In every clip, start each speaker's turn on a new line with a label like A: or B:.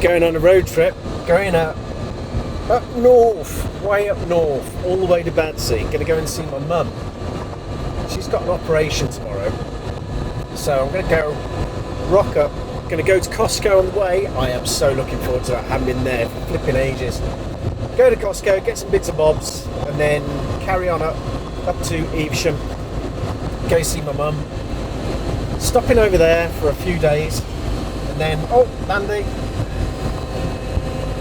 A: going on a road trip, going up north, way up north, all the way to Badsea. Going to go and see my mum. She's got an operation tomorrow, so I'm going to go rock up. Going to go to Costco on the way. I am so looking forward to that. I haven't been there for flipping ages. Go to Costco, get some bits and bobs, and then carry on up to Evesham. Go see my mum. Stopping over there for a few days, and then Landy,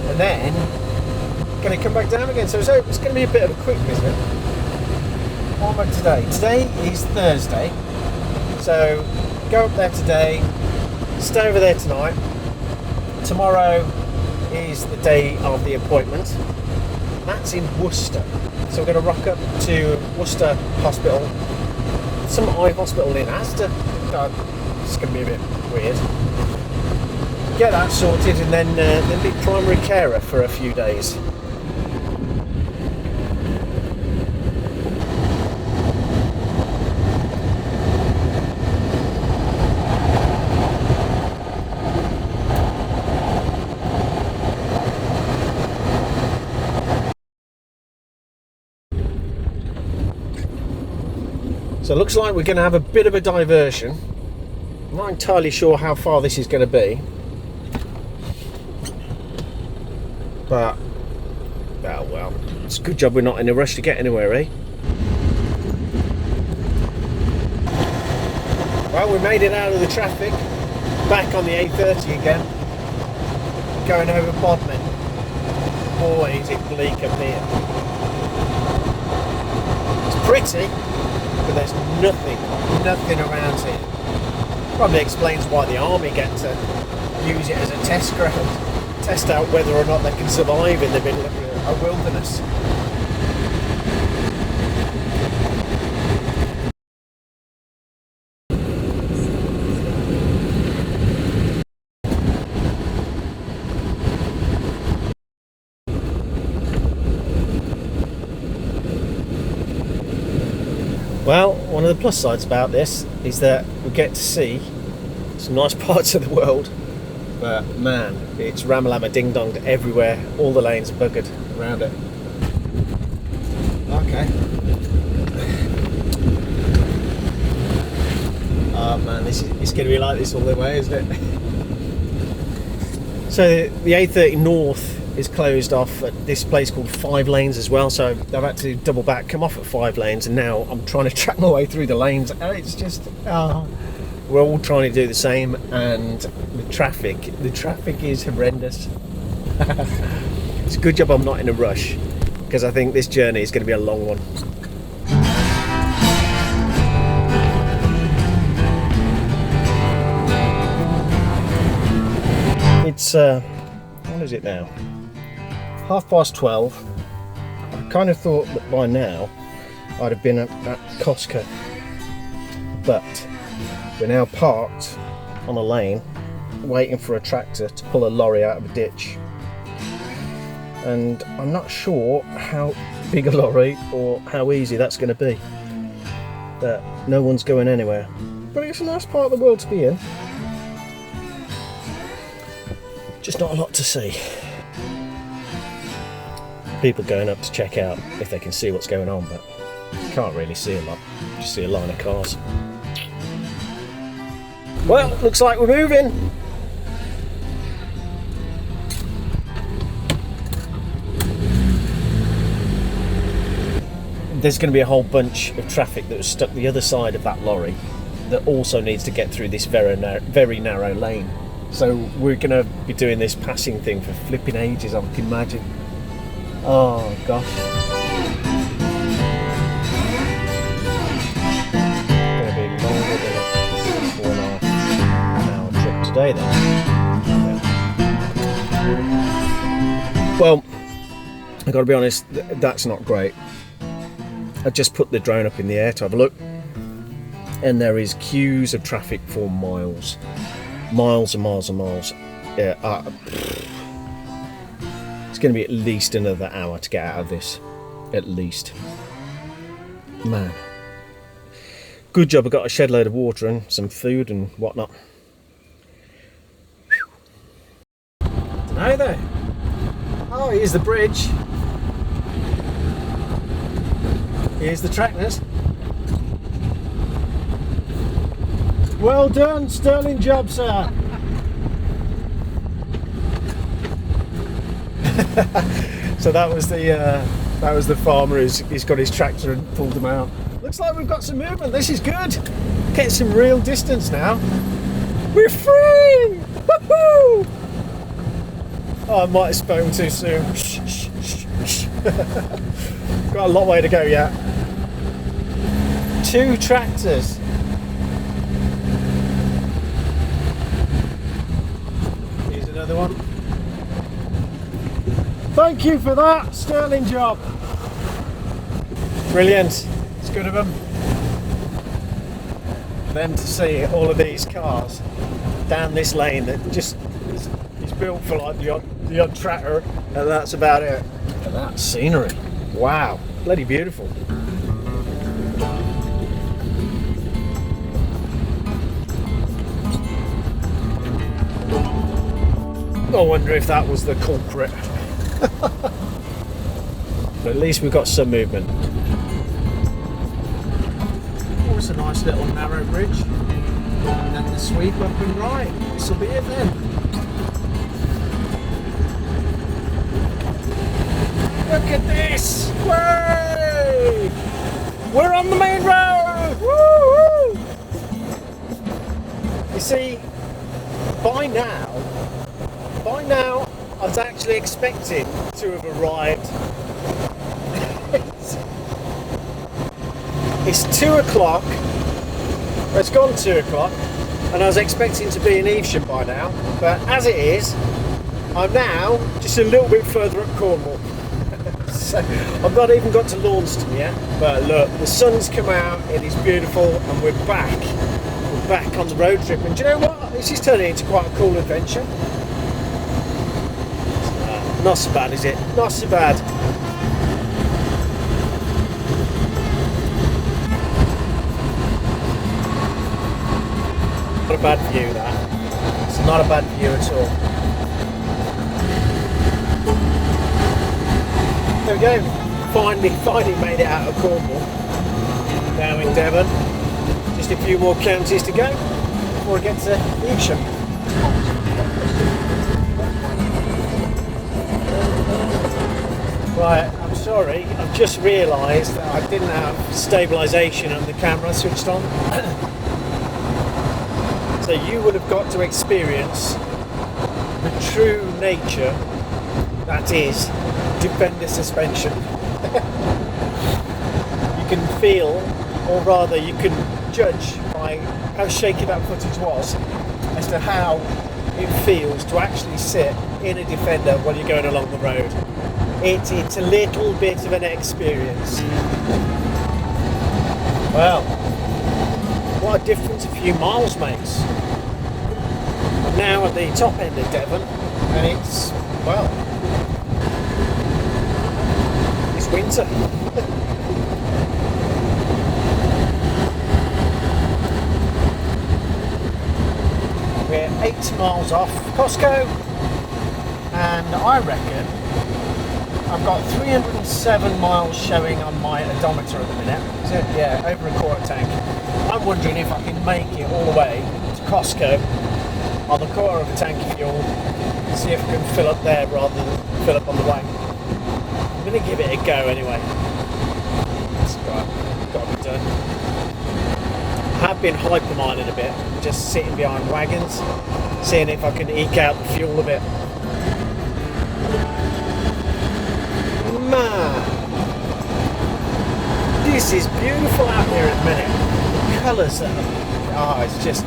A: and then going to come back down again. So it's going to be a bit of a quick visit. What about today? Today is Thursday, so go up there today, stay over there tonight. Tomorrow is the day of the appointment. That's in Worcester, so we're going to rock up to Worcester Hospital, some eye hospital in Asda. It's going to be a bit weird. Get that sorted, and then be primary carer for a few days. So it looks like we're going to have a bit of a diversion. I'm not entirely sure how far this is going to be, but well, it's a good job we're not in a rush to get anywhere, eh? Well, we made it out of the traffic, back on the A30 again, going over Bodmin. Boy, is it bleak up here. It's pretty, but there's nothing around here. Probably explains why the army get to use it as a test ground, test out whether or not they can survive in the middle of a wilderness. Well, one of the plus sides about this is that we get to see some nice parts of the world, but man, it's ramalama ding donged everywhere. All the lanes are buggered around it. Okay. Oh man, it's going to be like this all the way, isn't it? So the A30 North is closed off at this place called 5 Lanes as well, so I've had to double back, come off at 5 Lanes, and now I'm trying to track my way through the lanes, and it's just we're all trying to do the same, and the traffic is horrendous. It's a good job I'm not in a rush, because I think this journey is going to be a long one. It's what is it now? 12:30. I kind of thought that by now I'd have been at Costco, but we're now parked on a lane waiting for a tractor to pull a lorry out of a ditch, and I'm not sure how big a lorry or how easy that's going to be, but no one's going anywhere. But it's a nice part of the world to be in, just not a lot to see. People going up to check out if they can see what's going on, but can't really see a lot. Just see a line of cars. Well, looks like we're moving. There's going to be a whole bunch of traffic that was stuck the other side of that lorry that also needs to get through this very narrow lane. So we're going to be doing this passing thing for flipping ages, I can imagine. Oh gosh. It's going to be longer than a 4.5 hour trip today then. Well, I've got to be honest, that's not great. I just put the drone up in the air to have a look, and there is queues of traffic for miles and miles and miles. Yeah, it's going to be at least another hour to get out of this, at least. Man, good job I got a shed load of water and some food and whatnot. Don't know though. Oh, here's the bridge. Here's the tractors. Well done, sterling job, sir. So that was the farmer who's got his tractor and pulled them out. Looks like we've got some movement. This is good. Getting some real distance now. We're free! Woohoo! Oh, I might have spoken too soon. Shh, shh, shh, shh. Got a long way to go yet. 2 tractors. Here's another one. Thank you for that, sterling job. Brilliant. It's good of them. Them to see all of these cars down this lane that just is built for like the odd tractor, and that's about it. Look at that scenery. Wow, bloody beautiful. I wonder if that was the culprit. But at least we've got some movement. Oh, it's a nice little narrow bridge. And then the sweep up and right. This will be it then. Look at this! Way! We're on the main road! Woo-hoo! You see, by now, I was actually expecting to have arrived. It's 2 o'clock. It's gone 2 o'clock, and I was expecting to be in Evesham by now. But as it is, I'm now just a little bit further up Cornwall. So I've not even got to Launceston yet. But look, the sun's come out. It is beautiful, and we're back. We're back on the road trip. And do you know what? This is turning into quite a cool adventure. Not so bad, is it? Not so bad. Not a bad view, that. It's not a bad view at all. There we go. Finally made it out of Cornwall. Now in Devon. Just a few more counties to go before I get to Evesham. Right, I'm sorry, I've just realised that I didn't have stabilisation on the camera switched on. So you would have got to experience the true nature that is Defender suspension. You can feel, or rather you can judge by how shaky that footage was as to how it feels to actually sit in a Defender while you're going along the road. It's a little bit of an experience. Well, what a difference a few miles makes. I'm now at the top end of Devon, and it's, well, it's winter. We're 8 miles off Costco, and I reckon I've got 307 miles showing on my odometer at the minute. So, yeah, over a quarter tank. I'm wondering if I can make it all the way to Costco on the quarter of a tank of fuel and see if I can fill up there rather than fill up on the way. I'm going to give it a go anyway. It's got to be done. I have been hypermining a bit, just sitting behind wagons, seeing if I can eke out the fuel a bit. Man, this is beautiful out here at the minute. The colours are, it's just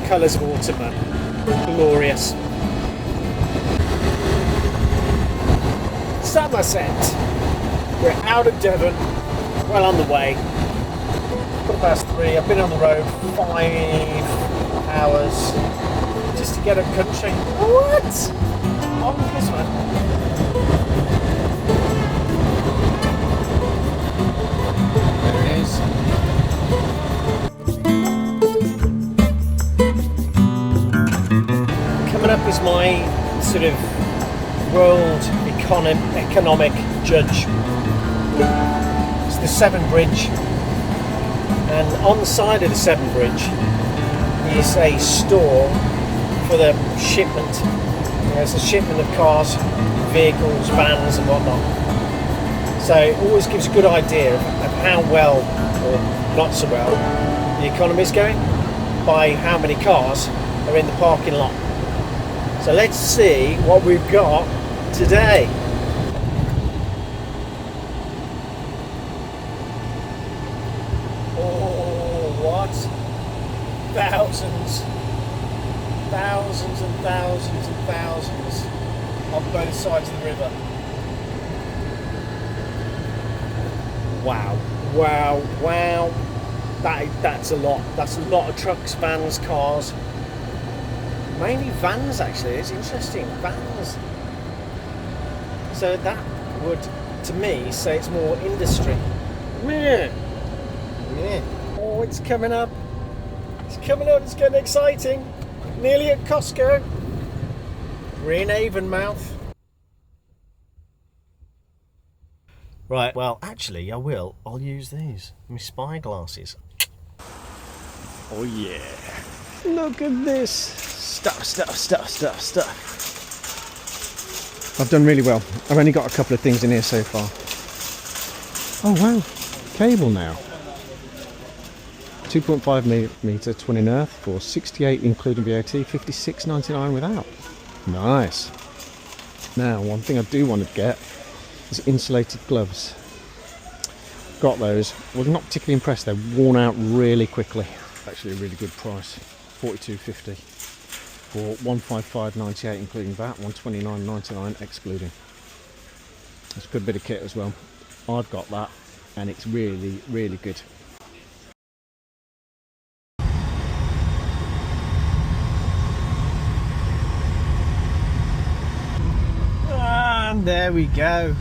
A: colours of autumn, man. Glorious. Somerset. We're out of Devon, well on the way. 3:15. I've been on the road 5 hours just to get up country. What? Bonkers, man. Coming up is my sort of world economic judge. It's the Severn Bridge, and on the side of the Severn Bridge is a store for the shipment. It's a shipment of cars, vehicles, vans and whatnot. So it always gives a good idea of how well, or not so well, the economy is going by how many cars are in the parking lot. So let's see what we've got today. Oh, what? Thousands and thousands and thousands on both sides of the river. Wow, wow, wow. That's a lot. That's a lot of trucks, vans, cars. Mainly vans, actually. It's interesting. Vans. So that would, to me, say it's more industry. Yeah. Yeah. Oh, it's coming up. It's coming up. It's getting exciting. Nearly at Costco. We're in Avonmouth. Right, well, actually, I'll use these. My spy glasses. Oh, yeah. Look at this. Stuff.
B: I've done really well. I've only got a couple of things in here so far. Oh, wow. Cable now. 2.5 metre twin and earth for 68 including VAT, 56.99 without. Nice. Now, one thing I do want to get is insulated gloves. Got those. Was not particularly impressed. They're worn out really quickly. Actually a really good price. $42.50 for 155.98 including VAT, 129.99 excluding. It's a good bit of kit as well. I've got that and it's really, really good.
A: And there we go.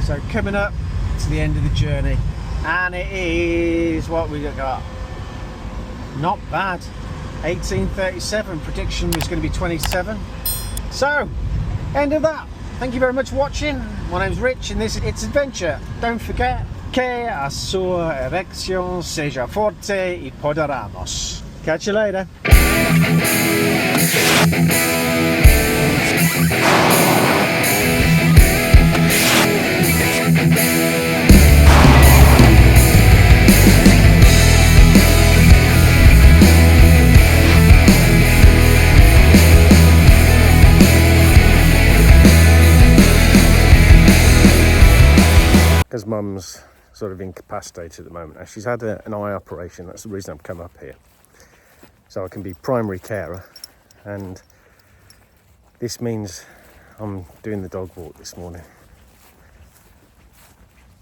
A: So coming up to the end of the journey, and it is what we got. Not bad. 1837. Prediction was going to be 27. So end of that. Thank you very much for watching. My name's Rich and this is It's Adventure. Don't forget que a sua erección seja forte y poderamos. Catch you later. Because Mum's sort of incapacitated at the moment. She's had an eye operation. That's the reason I've come up here. So I can be primary carer, and this means I'm doing the dog walk this morning.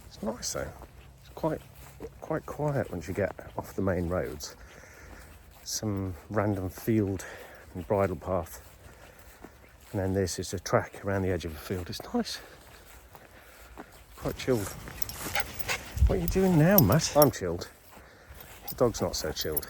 A: It's nice though. It's quite quiet once you get off the main roads. Some random field and bridle path, and then this is a track around the edge of a field. It's nice. Quite chilled. What are you doing now, Matt? I'm chilled. The dog's not so chilled.